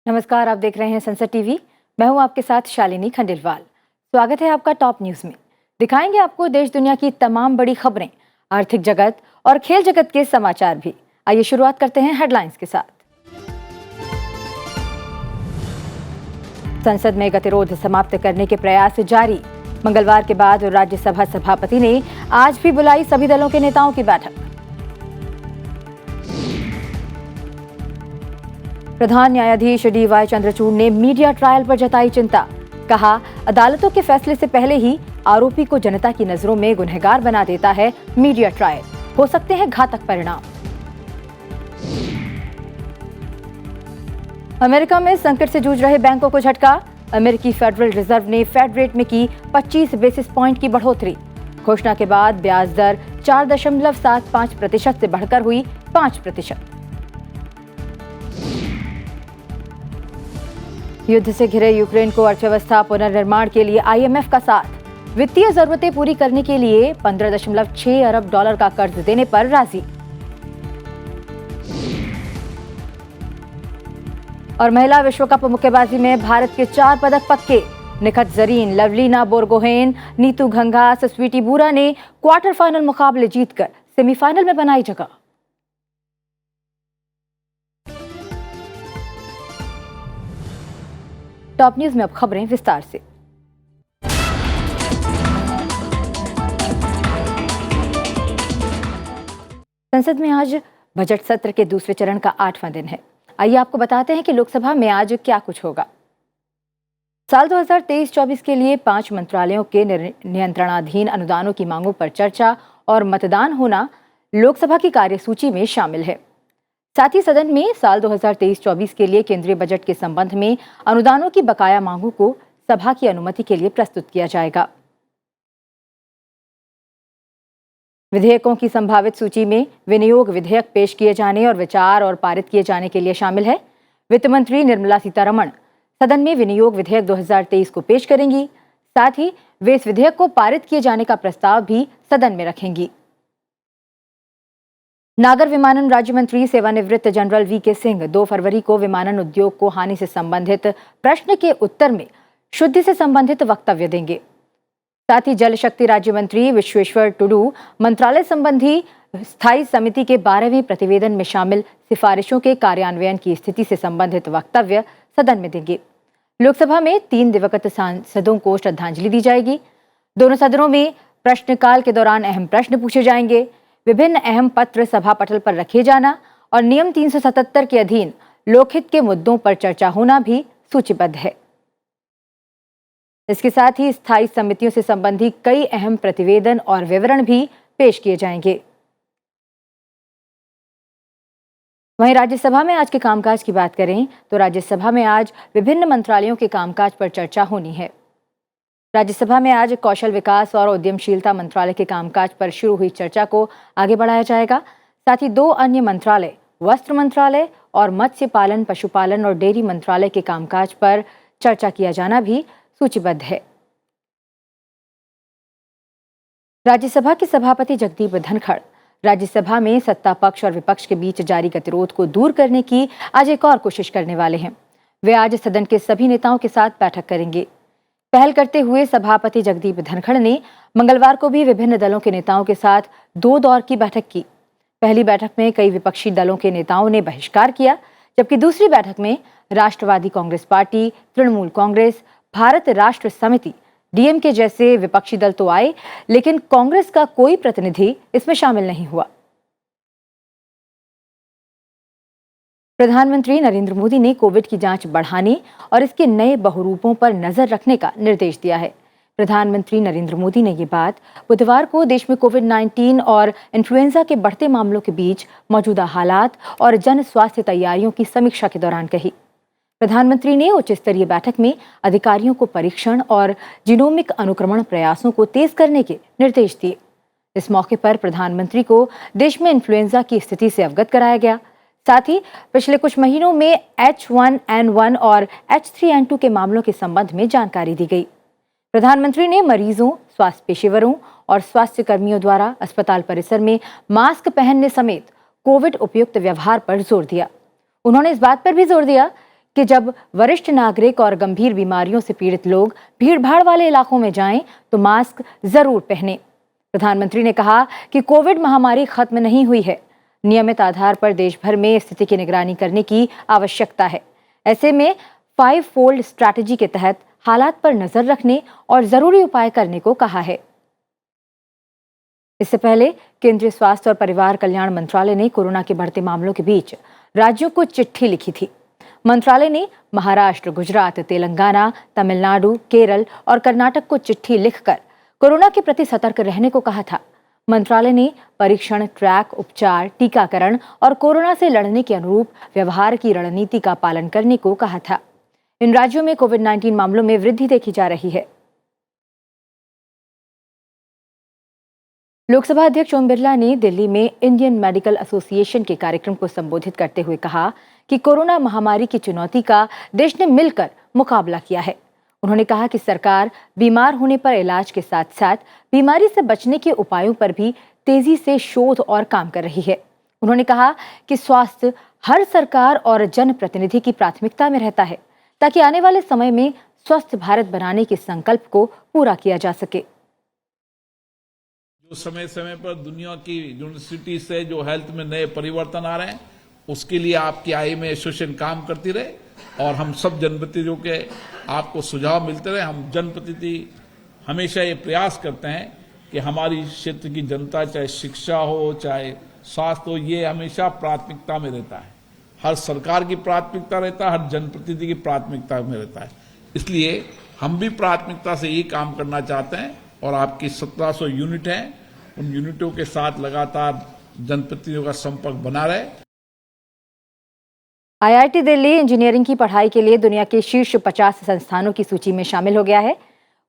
नमस्कार, आप देख रहे हैं संसद टीवी। मैं हूं आपके साथ शालिनी खंडेलवाल। स्वागत है आपका टॉप न्यूज में। दिखाएंगे आपको देश दुनिया की तमाम बड़ी खबरें, आर्थिक जगत और खेल जगत के समाचार भी। आइए शुरुआत करते हैं हेडलाइंस के साथ। संसद में गतिरोध समाप्त करने के प्रयास जारी। मंगलवार के बाद राज्यसभा सभापति ने आज भी बुलाई सभी दलों के नेताओं की बैठक। प्रधान न्यायाधीश डी.वाई. चंद्रचूड़ ने मीडिया ट्रायल पर जताई चिंता। कहा, अदालतों के फैसले से पहले ही आरोपी को जनता की नजरों में गुनहगार बना देता है मीडिया ट्रायल। हो सकते हैं घातक परिणाम। अमेरिका में संकट से जूझ रहे बैंकों को झटका। अमेरिकी फेडरल रिजर्व ने फेड रेट में की 25 बेसिस पॉइंट की बढ़ोतरी। घोषणा के बाद ब्याज दर 4.75% से बढ़कर हुई 5%। युद्ध से घिरे यूक्रेन को अर्थव्यवस्था पुनर्निर्माण के लिए आईएमएफ का साथ। वित्तीय जरूरतें पूरी करने के लिए $15.6 अरब का कर्ज देने पर राजी। और महिला विश्व कप मुक्केबाजी में भारत के 4 पदक पक्के। निखत जरीन, लवलीना बोरगोहेन, नीतू घंघास, स्वीटी बुरा ने क्वार्टर फाइनल मुकाबले जीतकर सेमीफाइनल में बनाई जगह। टॉप न्यूज में अब खबरें विस्तार से। संसद में आज बजट सत्र के दूसरे चरण का 8वां दिन है। आइए आपको बताते हैं कि लोकसभा में आज क्या कुछ होगा। साल 2023-24 के लिए 5 मंत्रालयों के नियंत्रणाधीन अनुदानों की मांगों पर चर्चा और मतदान होना लोकसभा की कार्यसूची में शामिल है। साथ ही सदन में साल 2023-24 के लिए केंद्रीय बजट के संबंध में अनुदानों की बकाया मांगों को सभा की अनुमति के लिए प्रस्तुत किया जाएगा। विधेयकों की संभावित सूची में विनियोग विधेयक पेश किए जाने और विचार और पारित किए जाने के लिए शामिल है। वित्त मंत्री निर्मला सीतारमण सदन में विनियोग विधेयक 2023 को पेश करेंगी। साथ ही वे इस विधेयक को पारित किए जाने का प्रस्ताव भी सदन में रखेंगी। नागर विमानन राज्य मंत्री सेवानिवृत्त जनरल वी.के. सिंह 2 फरवरी को विमानन उद्योग को हानि से संबंधित प्रश्न के उत्तर में शुद्धि से संबंधित वक्तव्य देंगे। साथ ही जल शक्ति राज्य मंत्री विश्वेश्वर टुडू मंत्रालय संबंधी स्थायी समिति के 12वें प्रतिवेदन में शामिल सिफारिशों के कार्यान्वयन की स्थिति से संबंधित वक्तव्य सदन में देंगे। लोकसभा में 3 दिवंगत सांसदों को श्रद्धांजलि दी जाएगी। दोनों सदनों में प्रश्नकाल के दौरान अहम प्रश्न पूछे जाएंगे। विभिन्न अहम पत्र सभा पटल पर रखे जाना और नियम 377 के अधीन लोकहित के मुद्दों पर चर्चा होना भी सूचीबद्ध है। इसके साथ ही स्थायी समितियों से संबंधी कई अहम प्रतिवेदन और विवरण भी पेश किए जाएंगे। वहीं राज्यसभा में आज के कामकाज की बात करें तो राज्यसभा में आज विभिन्न मंत्रालयों के कामकाज पर चर्चा होनी है। राज्यसभा में आज कौशल विकास और उद्यमशीलता मंत्रालय के कामकाज पर शुरू हुई चर्चा को आगे बढ़ाया जाएगा। साथ ही 2 अन्य मंत्रालय, वस्त्र मंत्रालय और मत्स्य पालन, पशुपालन और डेयरी मंत्रालय के कामकाज पर चर्चा किया जाना भी सूचीबद्ध है। राज्यसभा के सभापति जगदीप धनखड़ राज्यसभा में सत्ता पक्ष और विपक्ष के बीच जारी गतिरोध को दूर करने की आज एक और कोशिश करने वाले हैं। वे आज सदन के सभी नेताओं के साथ बैठक करेंगे। पहल करते हुए सभापति जगदीप धनखड़ ने मंगलवार को भी विभिन्न दलों के नेताओं के साथ 2 दौर की बैठक की। पहली बैठक में कई विपक्षी दलों के नेताओं ने बहिष्कार किया, जबकि दूसरी बैठक में राष्ट्रवादी कांग्रेस पार्टी, तृणमूल कांग्रेस, भारत राष्ट्र समिति, डीएमके जैसे विपक्षी दल तो आए, लेकिन कांग्रेस का कोई प्रतिनिधि इसमें शामिल नहीं हुआ। प्रधानमंत्री नरेंद्र मोदी ने कोविड की जांच बढ़ाने और इसके नए बहुरूपों पर नजर रखने का निर्देश दिया है। प्रधानमंत्री नरेंद्र मोदी ने ये बात बुधवार को देश में कोविड-19 और इन्फ्लुएंजा के बढ़ते मामलों के बीच मौजूदा हालात और जन स्वास्थ्य तैयारियों की समीक्षा के दौरान कही। प्रधानमंत्री ने उच्च स्तरीय बैठक में अधिकारियों को परीक्षण और जीनोमिक अनुक्रमण प्रयासों को तेज करने के निर्देश दिए। इस मौके पर प्रधानमंत्री को देश में इन्फ्लुएंजा की स्थिति से अवगत कराया गया। साथ ही पिछले कुछ महीनों में H1N1 और H3N2 के मामलों के संबंध में जानकारी दी गई। प्रधानमंत्री ने मरीजों, स्वास्थ्य पेशेवरों और स्वास्थ्य कर्मियों द्वारा अस्पताल परिसर में मास्क पहनने समेत कोविड उपयुक्त व्यवहार पर जोर दिया। उन्होंने इस बात पर भी जोर दिया कि जब वरिष्ठ नागरिक और गंभीर बीमारियों से पीड़ित लोग भीड़भाड़ वाले इलाकों में जाएं तो मास्क जरूर पहनें। प्रधानमंत्री ने कहा कि कोविड महामारी खत्म नहीं हुई है। नियमित आधार पर देश भर में स्थिति की निगरानी करने की आवश्यकता है। ऐसे में 5 फोल्ड स्ट्रैटेजी के तहत हालात पर नजर रखने और जरूरी उपाय करने को कहा है। इससे पहले केंद्रीय स्वास्थ्य और परिवार कल्याण मंत्रालय ने कोरोना के बढ़ते मामलों के बीच राज्यों को चिट्ठी लिखी थी। मंत्रालय ने महाराष्ट्र, गुजरात, तेलंगाना, तमिलनाडु, केरल और कर्नाटक को चिट्ठी लिखकर कोरोना के प्रति सतर्क रहने को कहा था। मंत्रालय ने परीक्षण, ट्रैक, उपचार, टीकाकरण और कोरोना से लड़ने के अनुरूप व्यवहार की रणनीति का पालन करने को कहा था। इन राज्यों में कोविड-19 मामलों में वृद्धि देखी जा रही है। लोकसभा अध्यक्ष ओम बिरला ने दिल्ली में इंडियन मेडिकल एसोसिएशन के कार्यक्रम को संबोधित करते हुए कहा कि कोरोना महामारी की चुनौती का देश ने मिलकर मुकाबला किया है। उन्होंने कहा कि सरकार बीमार होने पर इलाज के साथ साथ बीमारी से बचने के उपायों पर भी तेजी से शोध और काम कर रही है। उन्होंने कहा कि स्वास्थ्य हर सरकार और जनप्रतिनिधि की प्राथमिकता में रहता है ताकि आने वाले समय में स्वस्थ भारत बनाने के संकल्प को पूरा किया जा सके। जो समय समय पर दुनिया की यूनिवर्सिटी से जो हेल्थ में नए परिवर्तन आ रहे हैं, उसके लिए आपकी IMA एसोसिएशन काम करती रहे और हम सब जनप्रतिनिधियों के आपको सुझाव मिलते रहे। हम जनप्रतिनिधि हमेशा ये प्रयास करते हैं कि हमारी क्षेत्र की जनता, चाहे शिक्षा हो, चाहे स्वास्थ्य हो, ये हमेशा प्राथमिकता में रहता है। हर सरकार की प्राथमिकता रहता है, हर जनप्रतिनिधि की प्राथमिकता में रहता है। इसलिए हम भी प्राथमिकता से ये काम करना चाहते हैं और आपकी 1700 यूनिट हैं, उन यूनिटों के साथ लगातार जनप्रतिनिधियों का संपर्क बना रहे। IIT दिल्ली इंजीनियरिंग की पढ़ाई के लिए दुनिया के शीर्ष 50 संस्थानों की सूची में शामिल हो गया है।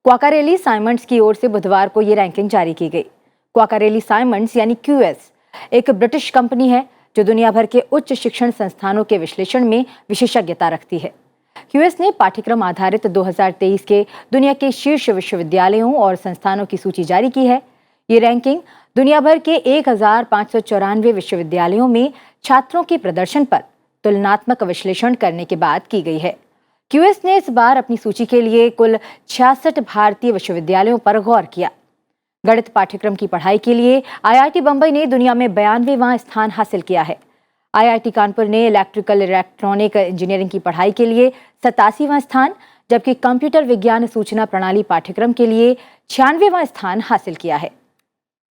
क्वाकारेली साइमंड्स की ओर से बुधवार को ये रैंकिंग जारी की गई। क्वाकारेली साइमंड्स यानी QS एक ब्रिटिश कंपनी है जो दुनिया भर के उच्च शिक्षण संस्थानों के विश्लेषण में विशेषज्ञता रखती है। QS ने पाठ्यक्रम आधारित 2023 के दुनिया के शीर्ष विश्वविद्यालयों और संस्थानों की सूची जारी की है। ये रैंकिंग दुनिया भर के 1594 विश्वविद्यालयों में छात्रों के प्रदर्शन पर तुलनात्मक विश्लेषण करने के बाद की गई है। QS ने इस बार अपनी सूची के लिए कुल 66 भारतीय विश्वविद्यालयों पर गौर किया। गणित पाठ्यक्रम की पढ़ाई के लिए IIT बंबई ने दुनिया में 92वां स्थान हासिल किया है। IIT कानपुर ने इलेक्ट्रिकल इलेक्ट्रॉनिक इंजीनियरिंग की पढ़ाई के लिए 87वां स्थान, जबकि कंप्यूटर विज्ञान सूचना प्रणाली पाठ्यक्रम के लिए 96वां स्थान हासिल किया है।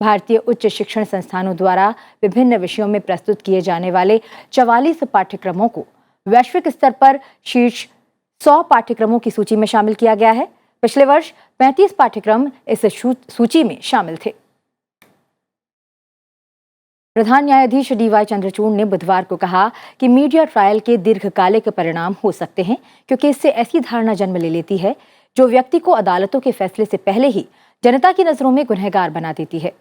भारतीय उच्च शिक्षण संस्थानों द्वारा विभिन्न विषयों में प्रस्तुत किए जाने वाले 44 पाठ्यक्रमों को वैश्विक स्तर पर शीर्ष 100 पाठ्यक्रमों की सूची में शामिल किया गया है। पिछले वर्ष 35 पाठ्यक्रम इस सूची में शामिल थे। प्रधान न्यायाधीश DY चंद्रचूड़ ने बुधवार को कहा कि मीडिया ट्रायल के दीर्घकालिक परिणाम हो सकते हैं क्योंकि इससे ऐसी धारणा जन्म ले लेती है जो व्यक्ति को अदालतों के फैसले से पहले ही जनता की नजरों में गुनहगार बना देती है।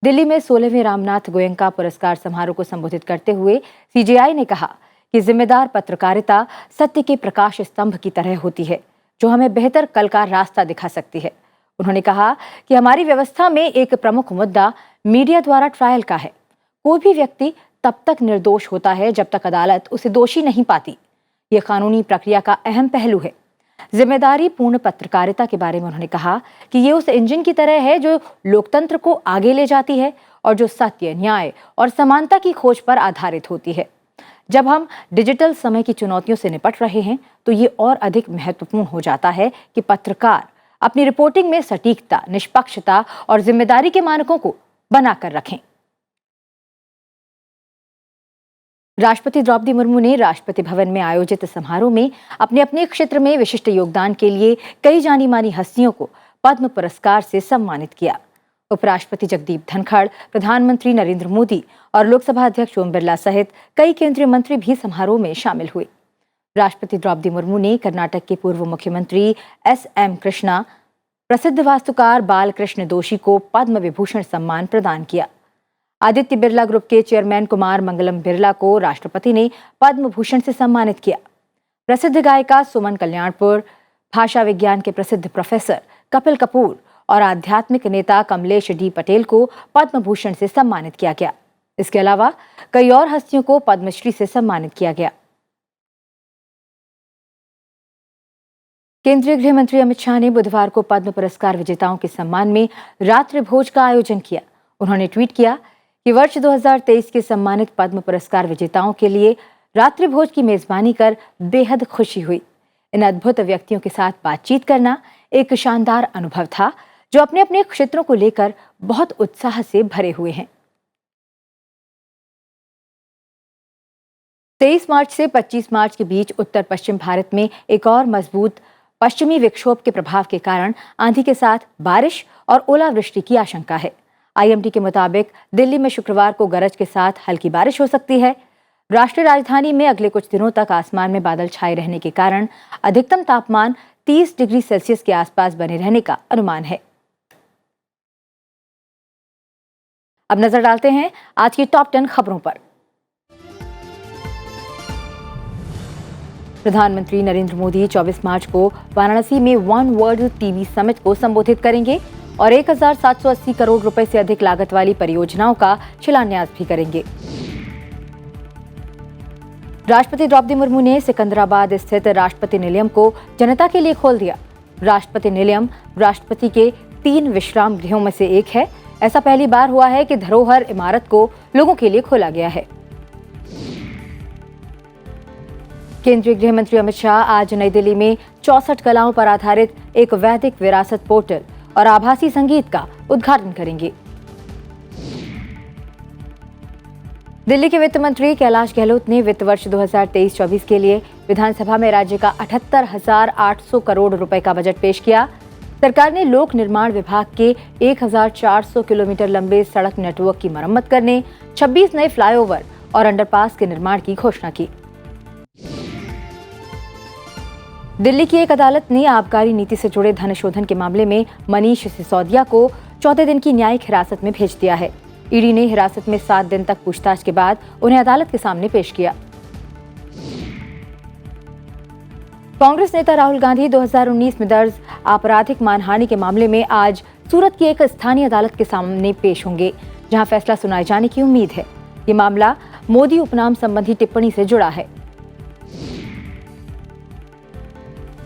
दिल्ली में 16वें रामनाथ गोयनका पुरस्कार समारोह को संबोधित करते हुए CJI ने कहा कि जिम्मेदार पत्रकारिता सत्य के प्रकाश स्तंभ की तरह होती है जो हमें बेहतर कल का रास्ता दिखा सकती है। उन्होंने कहा कि हमारी व्यवस्था में एक प्रमुख मुद्दा मीडिया द्वारा ट्रायल का है। कोई भी व्यक्ति तब तक निर्दोष होता है जब तक अदालत उसे दोषी नहीं पाती। यह कानूनी प्रक्रिया का अहम पहलू है। जिम्मेदारी पूर्ण पत्रकारिता के बारे में उन्होंने कहा कि ये उस इंजन की तरह है जो लोकतंत्र को आगे ले जाती है और जो सत्य, न्याय और समानता की खोज पर आधारित होती है। जब हम डिजिटल समय की चुनौतियों से निपट रहे हैं तो ये और अधिक महत्वपूर्ण हो जाता है कि पत्रकार अपनी रिपोर्टिंग में सटीकता, निष्पक्षता और जिम्मेदारी के मानकों को बनाकर रखें। राष्ट्रपति द्रौपदी मुर्मू ने राष्ट्रपति भवन में आयोजित समारोह में अपने अपने क्षेत्र में विशिष्ट योगदान के लिए कई जानी मानी हस्तियों को पद्म पुरस्कार से सम्मानित किया। उपराष्ट्रपति जगदीप धनखड़, प्रधानमंत्री नरेंद्र मोदी और लोकसभा अध्यक्ष ओम बिरला सहित कई केंद्रीय मंत्री भी समारोह में शामिल हुए। राष्ट्रपति द्रौपदी मुर्मू ने कर्नाटक के पूर्व मुख्यमंत्री SM कृष्णा, प्रसिद्ध वास्तुकार बालकृष्ण दोषी को पद्म विभूषण सम्मान प्रदान किया। आदित्य बिरला ग्रुप के चेयरमैन कुमार मंगलम बिरला को राष्ट्रपति ने पद्म भूषण से सम्मानित किया। प्रसिद्ध गायिका सुमन कल्याणपुर, भाषा विज्ञान के प्रसिद्ध प्रोफेसर कपिल कपूर और आध्यात्मिक नेता कमलेश D पटेल को पद्म भूषण से सम्मानित किया गया। इसके अलावा कई और हस्तियों को पद्मश्री से सम्मानित किया गया। केंद्रीय गृह मंत्री अमित शाह ने बुधवार को पद्म पुरस्कार विजेताओं के सम्मान में रात्रि भोज का आयोजन किया। उन्होंने ट्वीट किया कि वर्ष 2023 के सम्मानित पद्म पुरस्कार विजेताओं के लिए रात्रि भोज की मेजबानी कर बेहद खुशी हुई। इन अद्भुत व्यक्तियों के साथ बातचीत करना एक शानदार अनुभव था, जो अपने अपने क्षेत्रों को लेकर बहुत उत्साह से भरे हुए हैं। 23 मार्च से 25 मार्च के बीच उत्तर पश्चिम भारत में एक और मजबूत पश्चिमी विक्षोभ के प्रभाव के कारण आंधी के साथ बारिश और ओलावृष्टि की आशंका है। आईएमडी के मुताबिक दिल्ली में शुक्रवार को गरज के साथ हल्की बारिश हो सकती है। राष्ट्रीय राजधानी में अगले कुछ दिनों तक आसमान में बादल छाए रहने के कारण अधिकतम तापमान 30 डिग्री सेल्सियस के आसपास बने रहने का अनुमान है। अब नजर डालते हैं आज की टॉप 10 खबरों पर। प्रधानमंत्री नरेंद्र मोदी 24 मार्च को वाराणसी में वन वर्ल्ड टीबी समिट को संबोधित करेंगे और 1780 करोड़ रुपए से अधिक लागत वाली परियोजनाओं का शिलान्यास भी करेंगे। राष्ट्रपति द्रौपदी मुर्मू ने सिकंदराबाद स्थित राष्ट्रपति निलयम को जनता के लिए खोल दिया। राष्ट्रपति निलयम राष्ट्रपति के 3 विश्राम गृहों में से एक है। ऐसा पहली बार हुआ है कि धरोहर इमारत को लोगों के लिए खोला गया है। केंद्रीय गृह मंत्री अमित शाह आज नई दिल्ली में 64 कलाओं पर आधारित एक वैदिक विरासत पोर्टल और आभासी संगीत का उद्घाटन करेंगे। दिल्ली के वित्त मंत्री कैलाश गहलोत ने वित्त वर्ष 2023-24 के लिए विधानसभा में राज्य का 78,800 करोड़ रुपए का बजट पेश किया। सरकार ने लोक निर्माण विभाग के 1,400 किलोमीटर लंबे सड़क नेटवर्क की मरम्मत करने, 26 नए फ्लाईओवर और अंडरपास के निर्माण की घोषणा की। दिल्ली की एक अदालत ने आबकारी नीति से जुड़े धन शोधन के मामले में मनीष सिसोदिया को 14 दिन की न्यायिक हिरासत में भेज दिया है। ईडी ने हिरासत में 7 दिन तक पूछताछ के बाद उन्हें अदालत के सामने पेश किया। कांग्रेस नेता राहुल गांधी 2019 में दर्ज आपराधिक मानहानि के मामले में आज सूरत की एक स्थानीय अदालत के सामने पेश होंगे, जहां फैसला सुनाए जाने की उम्मीद है। ये मामला मोदी उपनाम संबंधी टिप्पणी से जुड़ा है।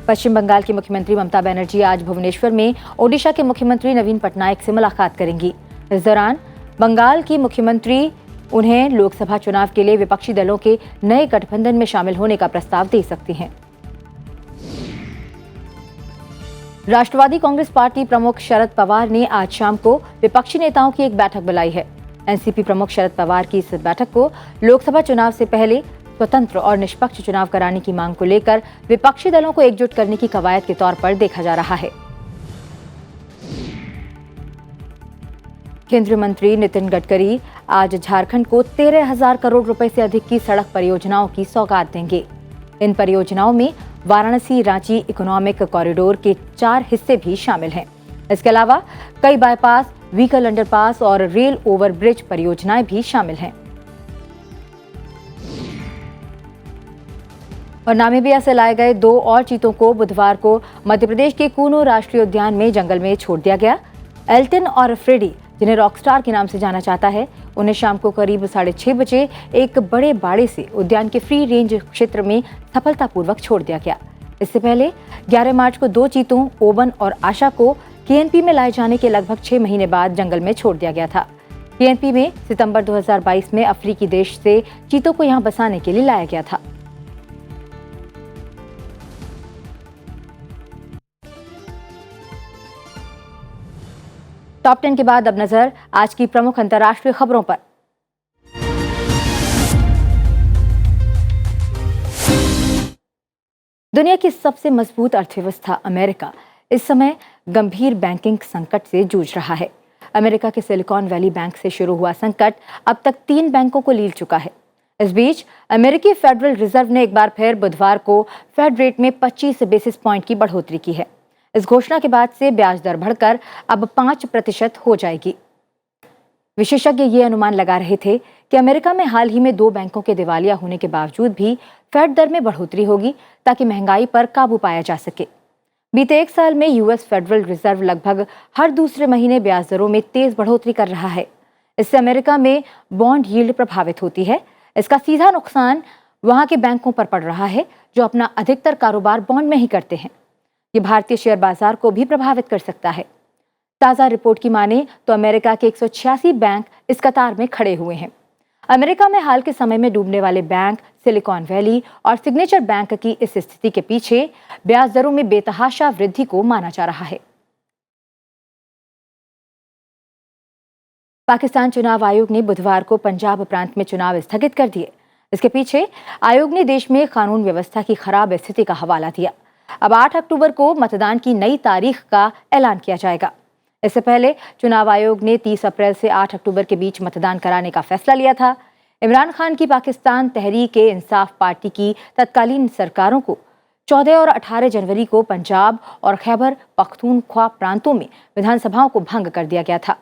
पश्चिम बंगाल की मुख्यमंत्री ममता बनर्जी आज भुवनेश्वर में ओडिशा के मुख्यमंत्री नवीन पटनायक से मुलाकात करेंगी। इस दौरान बंगाल की मुख्यमंत्री उन्हें लोकसभा चुनाव के लिए विपक्षी दलों के नए गठबंधन में शामिल होने का प्रस्ताव दे सकती हैं। राष्ट्रवादी कांग्रेस पार्टी प्रमुख शरद पवार ने आज शाम को विपक्षी नेताओं की एक बैठक बुलाई है। एनसीपी प्रमुख शरद पवार की इस बैठक को लोकसभा चुनाव से पहले स्वतंत्र और निष्पक्ष चुनाव कराने की मांग को लेकर विपक्षी दलों को एकजुट करने की कवायद के तौर पर देखा जा रहा है। केंद्रीय मंत्री नितिन गडकरी आज झारखंड को 13,000 करोड़ रुपए से अधिक की सड़क परियोजनाओं की सौगात देंगे। इन परियोजनाओं में वाराणसी रांची इकोनॉमिक कॉरिडोर के 4 हिस्से भी शामिल हैं। इसके अलावा कई बाईपास, व्हीकल अंडरपास और रेल ओवरब्रिज परियोजनाएं भी शामिल हैं। और नामीबिया से लाए गए 2 और चीतों को बुधवार को मध्य प्रदेश के कूनो राष्ट्रीय उद्यान में जंगल में छोड़ दिया गया। एल्टन और फ्रेडी, जिन्हें रॉकस्टार के नाम से जाना जाता है, उन्हें शाम को करीब 6:30 बजे एक बड़े बाड़े से उद्यान के फ्री रेंज क्षेत्र में सफलतापूर्वक छोड़ दिया गया। इससे पहले 11 मार्च को 2 चीतों ओबन और आशा को केएनपी में लाए जाने के लगभग 6 महीने बाद जंगल में छोड़ दिया गया था। केएनपी में सितंबर 2022 में अफ्रीकी देश से चीतों को यहां बसाने के लिए लाया गया था। टॉप 10 के बाद अब नजर आज की प्रमुख अंतर्राष्ट्रीय खबरों पर। दुनिया की सबसे मजबूत अर्थव्यवस्था अमेरिका इस समय गंभीर बैंकिंग संकट से जूझ रहा है। अमेरिका के सिलिकॉन वैली बैंक से शुरू हुआ संकट अब तक 3 बैंकों को लील चुका है। इस बीच अमेरिकी फेडरल रिजर्व ने एक बार फिर बुधवार को फेड रेट में 25 बेसिस पॉइंट की बढ़ोतरी की है। इस घोषणा के बाद से ब्याज दर बढ़कर अब 5% हो जाएगी। विशेषज्ञ ये अनुमान लगा रहे थे कि अमेरिका में हाल ही में 2 बैंकों के दिवालिया होने के बावजूद भी फेड दर में बढ़ोतरी होगी ताकि महंगाई पर काबू पाया जा सके। बीते 1 साल में यूएस फेडरल रिजर्व लगभग हर दूसरे महीने ब्याज दरों में तेज बढ़ोतरी कर रहा है। इससे अमेरिका में बॉन्ड यील्ड प्रभावित होती है। इसका सीधा नुकसान वहां के बैंकों पर पड़ रहा है, जो अपना अधिकतर कारोबार बॉन्ड में ही करते हैं। ये भारतीय शेयर बाजार को भी प्रभावित कर सकता है। ताज़ा रिपोर्ट की माने तो अमेरिका के 186 बैंक इस कतार में खड़े हुए हैं। अमेरिका में हाल के समय में डूबने वाले बैंक सिलिकॉन वैली और सिग्नेचर बैंक की इस स्थिति के पीछे ब्याज दरों में बेतहाशा वृद्धि को माना जा रहा है। पाकिस्तान चुनाव आयोग ने बुधवार को पंजाब प्रांत में चुनाव स्थगित कर दिए। इसके पीछे आयोग ने देश में कानून व्यवस्था की खराब स्थिति का हवाला दिया। अब 8 अक्टूबर को मतदान की नई तारीख का ऐलान किया जाएगा। इससे पहले चुनाव आयोग ने 30 अप्रैल से 8 अक्टूबर के बीच मतदान कराने का फैसला लिया था। इमरान खान की पाकिस्तान तहरीक-ए-इंसाफ पार्टी की तत्कालीन सरकारों को 14 और 18 जनवरी को पंजाब और खैबर पख्तूनख्वा प्रांतों में विधानसभाओं को भंग कर दिया गया था।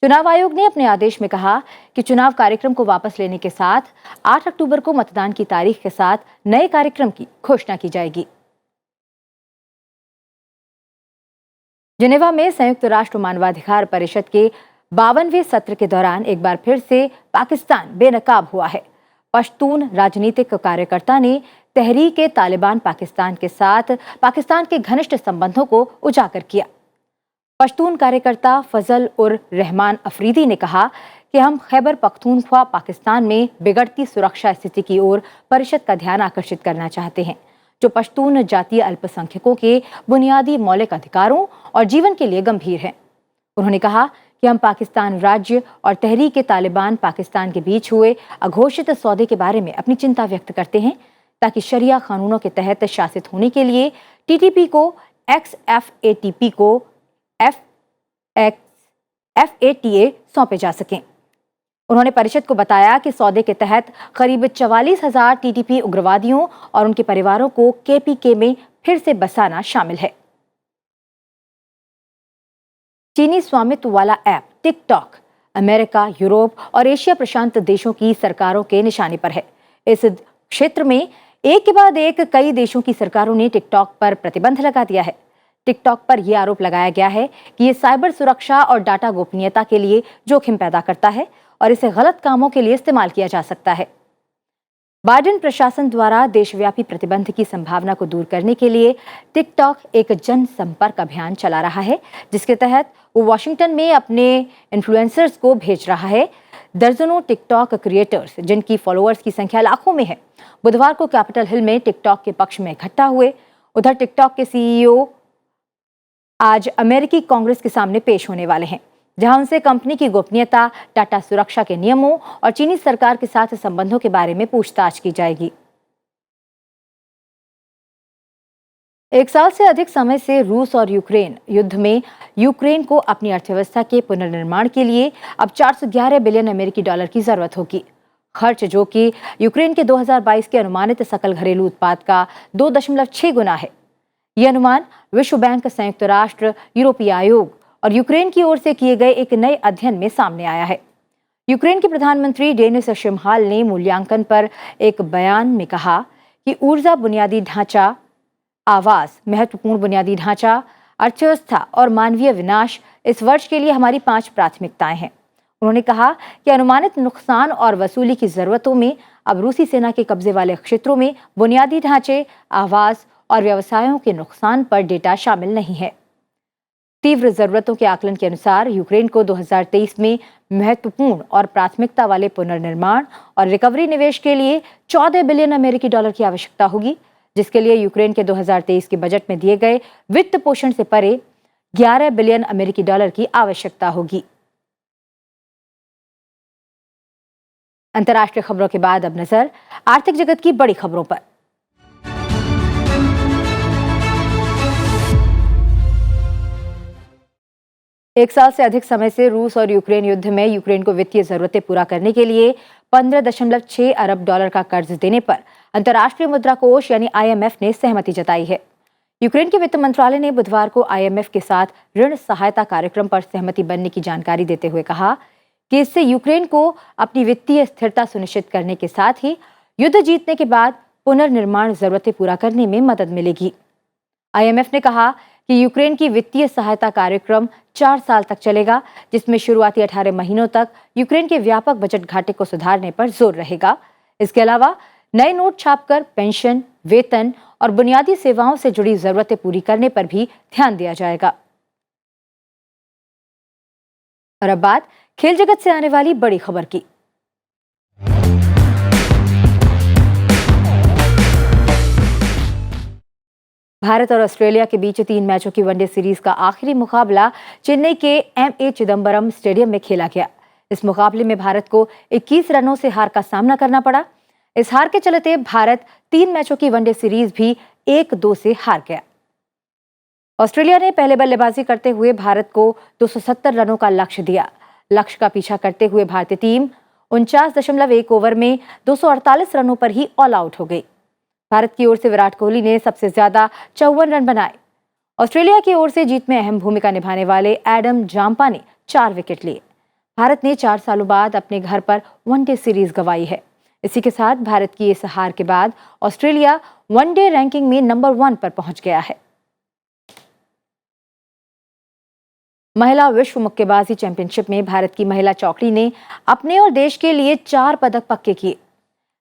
चुनाव आयोग ने अपने आदेश में कहा कि चुनाव कार्यक्रम को वापस लेने के साथ 8 अक्टूबर को मतदान की तारीख के साथ नए कार्यक्रम की घोषणा की जाएगी। जिनेवा में संयुक्त राष्ट्र मानवाधिकार परिषद के 52वें सत्र के दौरान एक बार फिर से पाकिस्तान बेनकाब हुआ है। पश्तून राजनीतिक कार्यकर्ता ने तहरीक-ए-तालिबान पाकिस्तान के साथ पाकिस्तान के घनिष्ठ संबंधों को उजागर किया। पश्तून कार्यकर्ता फजल उर रहमान अफरीदी ने कहा कि हम खैबर पख्तूनख्वा पाकिस्तान में बिगड़ती सुरक्षा स्थिति की ओर परिषद का ध्यान आकर्षित करना चाहते हैं, जो पश्तून जातीय अल्पसंख्यकों के बुनियादी मौलिक अधिकारों और जीवन के लिए गंभीर है। उन्होंने कहा कि हम पाकिस्तान राज्य और तहरीक-ए-तालिबान पाकिस्तान के बीच हुए अघोषित सौदे के बारे में अपनी चिंता व्यक्त करते हैं, ताकि शरिया कानूनों के तहत शासित होने के लिए टीटीपी को XFATP को FATA सौंपे जा सकें। उन्होंने परिषद को बताया कि सौदे के तहत करीब 44,000 टीटीपी उग्रवादियों और उनके परिवारों को KPK में फिर से बसाना शामिल है। चीनी स्वामित्व वाला ऐप टिकटॉक अमेरिका, यूरोप और एशिया प्रशांत देशों की सरकारों के निशाने पर है। इस क्षेत्र में एक के बाद एक कई देशों की सरकारों ने टिकटॉक पर प्रतिबंध लगा दिया है। टिकटॉक पर यह आरोप लगाया गया है कि ये साइबर सुरक्षा और डाटा गोपनीयता के लिए जोखिम पैदा करता है और इसे गलत कामों के लिए इस्तेमाल किया जा सकता है। बाइडेन प्रशासन द्वारा देशव्यापी प्रतिबंध की संभावना को दूर करने के लिए टिकटॉक एक जनसंपर्क अभियान चला रहा है, जिसके तहत वो वॉशिंगटन में अपने इन्फ्लुएंसर्स को भेज रहा है। दर्जनों टिकटॉक क्रिएटर्स, जिनकी फॉलोअर्स की संख्या लाखों में है, बुधवार को कैपिटल हिल में टिकटॉक के पक्ष में इकट्ठा हुए। उधर टिकटॉक के CEO आज अमेरिकी कांग्रेस के सामने पेश होने वाले हैं, जहां उनसे कंपनी की गोपनीयता, डाटा सुरक्षा के नियमों और चीनी सरकार के साथ संबंधों के बारे में पूछताछ की जाएगी। एक साल से अधिक समय से रूस और यूक्रेन युद्ध में यूक्रेन को अपनी अर्थव्यवस्था के पुनर्निर्माण के लिए अब 411 बिलियन अमेरिकी डॉलर की जरूरत होगी। खर्च जो कि यूक्रेन के 2022 के अनुमानित सकल घरेलू उत्पाद का 2.6 गुना है। यह अनुमान विश्व बैंक, संयुक्त राष्ट्र, यूरोपीय आयोग और यूक्रेन की ओर से किए गए एक नए अध्ययन में सामने आया है। यूक्रेन के प्रधानमंत्री डेनिस शिमहाल ने मूल्यांकन पर एक बयान में कहा कि ऊर्जा बुनियादी ढांचा, आवास, महत्वपूर्ण बुनियादी ढांचा, अर्थव्यवस्था और मानवीय विनाश इस वर्ष के लिए हमारी 5 प्राथमिकताएं हैं। उन्होंने कहा कि अनुमानित नुकसान और वसूली की जरूरतों में अब रूसी सेना के कब्जे वाले क्षेत्रों में बुनियादी ढांचे, आवास और व्यवसायों के नुकसान पर डेटा शामिल नहीं है। तीव्र जरूरतों के आकलन के अनुसार यूक्रेन को 2023 में महत्वपूर्ण और प्राथमिकता वाले पुनर्निर्माण और रिकवरी निवेश के लिए 14 बिलियन अमेरिकी डॉलर की आवश्यकता होगी, जिसके लिए यूक्रेन के 2023 के बजट में दिए गए वित्त पोषण से परे 11 बिलियन अमेरिकी डॉलर की आवश्यकता होगी। अंतर्राष्ट्रीय खबरों के बाद अब नजर आर्थिक जगत की बड़ी खबरों पर। एक साल से अधिक समय से रूस और यूक्रेन युद्ध में यूक्रेन को वित्तीय जरूरतें पूरा करने के लिए 15.6 अरब डॉलर का कर्ज देने पर अंतर्राष्ट्रीय मुद्रा कोष यानी IMF ने सहमति जताई है। यूक्रेन के वित्त मंत्रालय ने बुधवार को IMF के साथ ऋण सहायता कार्यक्रम पर सहमति बनने की जानकारी देते हुए कहा कि इससे यूक्रेन को अपनी वित्तीय स्थिरता सुनिश्चित करने के साथ ही युद्ध जीतने के बाद पुनर्निर्माण जरूरतें पूरा करने में मदद मिलेगी। IMF ने कहा कि यूक्रेन की वित्तीय सहायता कार्यक्रम 4 साल तक चलेगा, जिसमें शुरुआती 18 महीनों तक यूक्रेन के व्यापक बजट घाटे को सुधारने पर जोर रहेगा। इसके अलावा नए नोट छापकर पेंशन, वेतन और बुनियादी सेवाओं से जुड़ी जरूरतें पूरी करने पर भी ध्यान दिया जाएगा। और अब बात खेल जगत से आने वाली बड़ी खबर की। भारत और ऑस्ट्रेलिया के बीच 3 मैचों की वनडे सीरीज का आखिरी मुकाबला चेन्नई के एमए चिदंबरम स्टेडियम में खेला गया। इस मुकाबले में भारत को 21 रनों से हार का सामना करना पड़ा। इस हार के चलते भारत 3 मैचों की वनडे सीरीज भी 1-2 से हार गया। ऑस्ट्रेलिया ने पहले बल्लेबाजी करते हुए भारत को 270 रनों का लक्ष्य दिया। लक्ष्य का पीछा करते हुए भारतीय टीम 49.1 ओवर में 248 रनों पर ही ऑल आउट हो गई। भारत की ओर से विराट कोहली ने सबसे ज्यादा 54 रन बनाए। ऑस्ट्रेलिया की ओर से जीत में अहम भूमिका निभाने वाले एडम जाम्पा ने 4 विकेट लिए। भारत ने 4 सालों बाद अपने घर पर वनडे सीरीज गंवाई है। इसी के साथ भारत की इस हार के बाद ऑस्ट्रेलिया वनडे रैंकिंग में नंबर 1 पर पहुंच गया है। महिला विश्व मुक्केबाजी चैंपियनशिप में भारत की महिला चौकड़ी ने अपने और देश के लिए 4 पदक पक्के किए।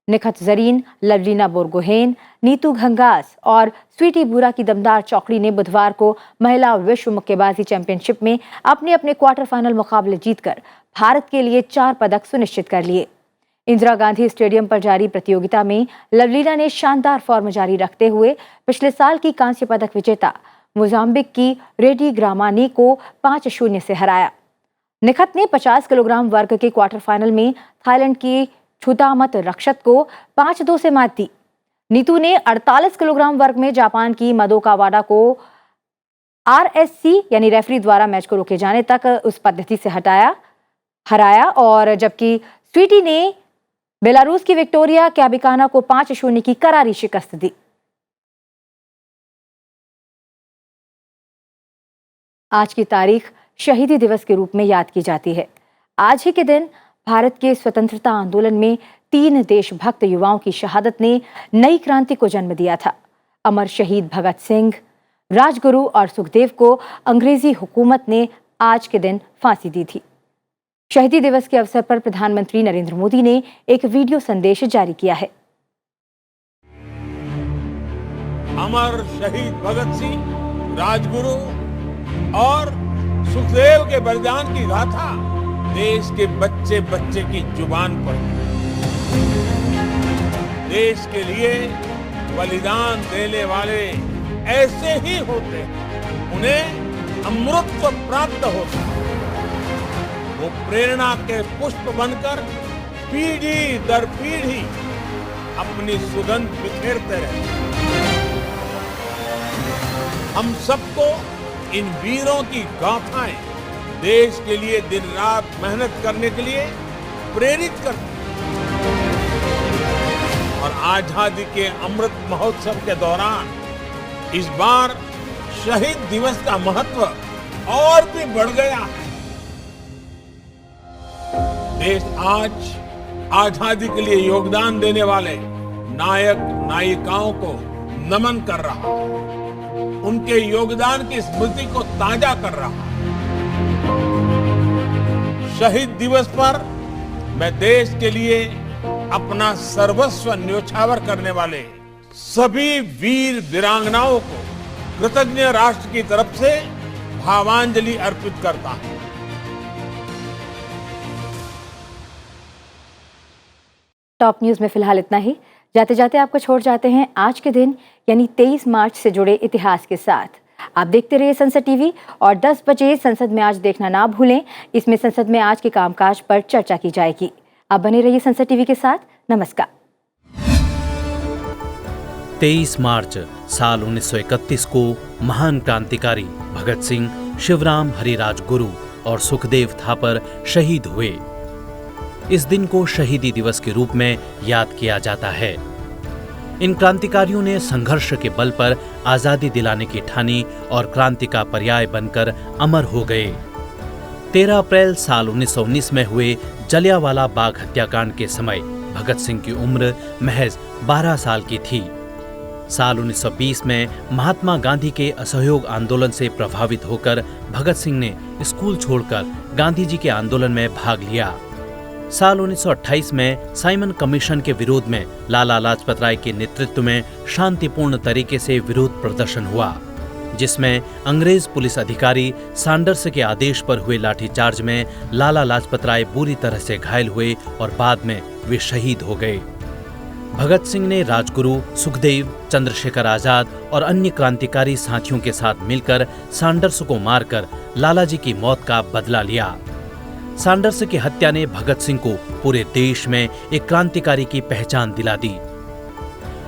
निखत जरीन, लवलीना बोरगोहेन, नीतू घंगास और स्वीटी बुरा की दमदार चौकड़ी ने बुधवार को महिला विश्व मुक्केबाजी चैंपियनशिप में अपने अपने क्वार्टर फाइनल मुकाबले जीतकर भारत के लिए 4 पदक सुनिश्चित कर लिए। इंदिरा गांधी स्टेडियम पर जारी प्रतियोगिता में लवलीना ने शानदार फॉर्म जारी रखते हुए पिछले साल की कांस्य पदक विजेता मोजाम्बिक की रेडी ग्रामानी को 5-0 से हराया। निखत ने 50 किलोग्राम वर्ग के क्वार्टर फाइनल में थाईलैंड की छुतामत रक्षत को 5-2 से मात दी। नीतू ने 48 किलोग्राम वर्ग में जापान की मदोका वाडा को आरएससी यानी रेफरी द्वारा मैच को रोके जाने तक उस पद्धति से हराया और जबकि स्वीटी ने बेलारूस की विक्टोरिया कैबिकाना को 5-0 की करारी शिकस्त दी। आज की तारीख शहीदी दिवस के रूप में याद की जाती है। आज ही के दिन भारत के स्वतंत्रता आंदोलन में 3 देशभक्त युवाओं की शहादत ने नई क्रांति को जन्म दिया था। अमर शहीद भगत सिंह, राजगुरु और सुखदेव को अंग्रेजी हुकूमत ने आज के दिन फांसी दी थी। शहीदी दिवस के अवसर पर प्रधानमंत्री नरेंद्र मोदी ने एक वीडियो संदेश जारी किया है। अमर शहीद भगत सिंह, राजगुरु और सुखदेव के बलिदान की गाथा देश के बच्चे बच्चे की जुबान पर। देश के लिए बलिदान देने वाले ऐसे ही होते हैं, उन्हें अमृतत्व प्राप्त होता है। वो प्रेरणा के पुष्प बनकर पीढ़ी दर पीढ़ी अपनी सुगंध बिखेरते रहते हैं। हम सबको इन वीरों की गाथाएं देश के लिए दिन रात मेहनत करने के लिए प्रेरित करती हैं। और आजादी के अमृत महोत्सव के दौरान इस बार शहीद दिवस का महत्व और भी बढ़ गया है। देश आज आजादी के लिए योगदान देने वाले नायक नायिकाओं को नमन कर रहा है, उनके योगदान की स्मृति को ताजा कर रहा है। शहीद दिवस पर मैं देश के लिए अपना सर्वस्व न्योछावर करने वाले सभी वीर वीरांगनाओं को कृतज्ञ राष्ट्र की तरफ से भावांजलि अर्पित करता हूं। टॉप न्यूज में फिलहाल इतना ही। जाते जाते आपको छोड़ जाते हैं आज के दिन यानी 23 मार्च से जुड़े इतिहास के साथ। आप देखते रहिए संसद टीवी और 10 बजे संसद में आज देखना ना भूलें। इसमें संसद में आज के कामकाज पर चर्चा की जाएगी। आप बने रहिए संसद टीवी के साथ। नमस्कार। 23 मार्च साल 1931 को महान क्रांतिकारी भगत सिंह, शिवराम हरिराज गुरु और सुखदेव थापर शहीद हुए। इस दिन को शहीदी दिवस के रूप में याद किया जाता है। इन क्रांतिकारियों ने संघर्ष के बल पर आजादी दिलाने की ठानी और क्रांति का पर्याय बनकर अमर हो गए। 13 अप्रैल साल 1919 में हुए जलियांवाला बाग हत्याकांड के समय भगत सिंह की उम्र महज 12 साल की थी। साल 1920 में महात्मा गांधी के असहयोग आंदोलन से प्रभावित होकर भगत सिंह ने स्कूल छोड़कर गांधी जी के आंदोलन में भाग लिया। साल 1928 में साइमन कमीशन के विरोध में लाला लाजपत राय के नेतृत्व में शांतिपूर्ण तरीके से विरोध प्रदर्शन हुआ, जिसमें अंग्रेज पुलिस अधिकारी सैंडर्स के आदेश पर हुए लाठीचार्ज में लाला लाजपत राय बुरी तरह से घायल हुए और बाद में वे शहीद हो गए। भगत सिंह ने राजगुरु, सुखदेव, चंद्रशेखर आजाद और अन्य क्रांतिकारी साथियों के साथ मिलकर सैंडर्स को मारकर लालाजी की मौत का बदला लिया। सैंडर्स की हत्या ने भगत सिंह को पूरे देश में एक क्रांतिकारी की पहचान दिला दी।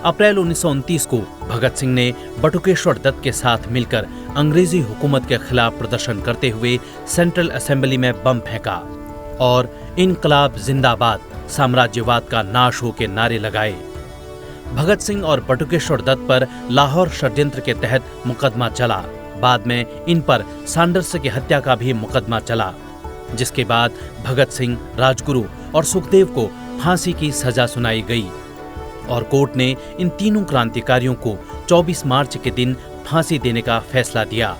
अप्रैल 1929 को भगत सिंह ने बटुकेश्वर दत्त के साथ मिलकर अंग्रेजी हुकूमत के खिलाफ प्रदर्शन करते हुए सेंट्रल असेंबली में बम फेंका और इनकलाब जिंदाबाद, साम्राज्यवाद का नाश हो के नारे लगाए। भगत सिंह और बटुकेश्वर दत्त पर लाहौर षड्यंत्र के तहत मुकदमा चला। बाद में इन पर सैंडर्स की हत्या का भी मुकदमा चला, जिसके बाद भगत सिंह, राजगुरु और सुखदेव को फांसी की सजा सुनाई गई और कोर्ट ने इन तीनों क्रांतिकारियों को 24 मार्च के दिन फांसी देने का फैसला दिया।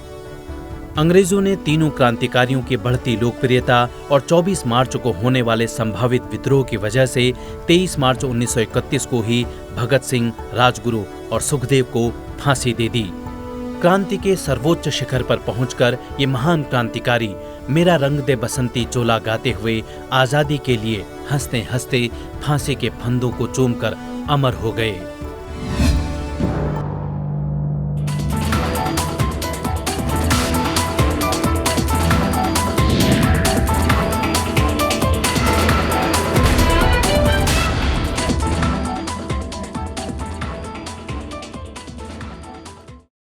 अंग्रेजों ने तीनों क्रांतिकारियों की बढ़ती लोकप्रियता और 24 मार्च को होने वाले संभावित विद्रोह की वजह से 23 मार्च 1931 को ही भगत सिंह, राजगुरु और सुखदेव को फांसी दे दी। क्रांति के सर्वोच्च शिखर पर पहुंचकर ये महान क्रांतिकारी मेरा रंग दे बसंती चोला गाते हुए आजादी के लिए हंसते हंसते फांसी के फंदों को चूमकर अमर हो गए।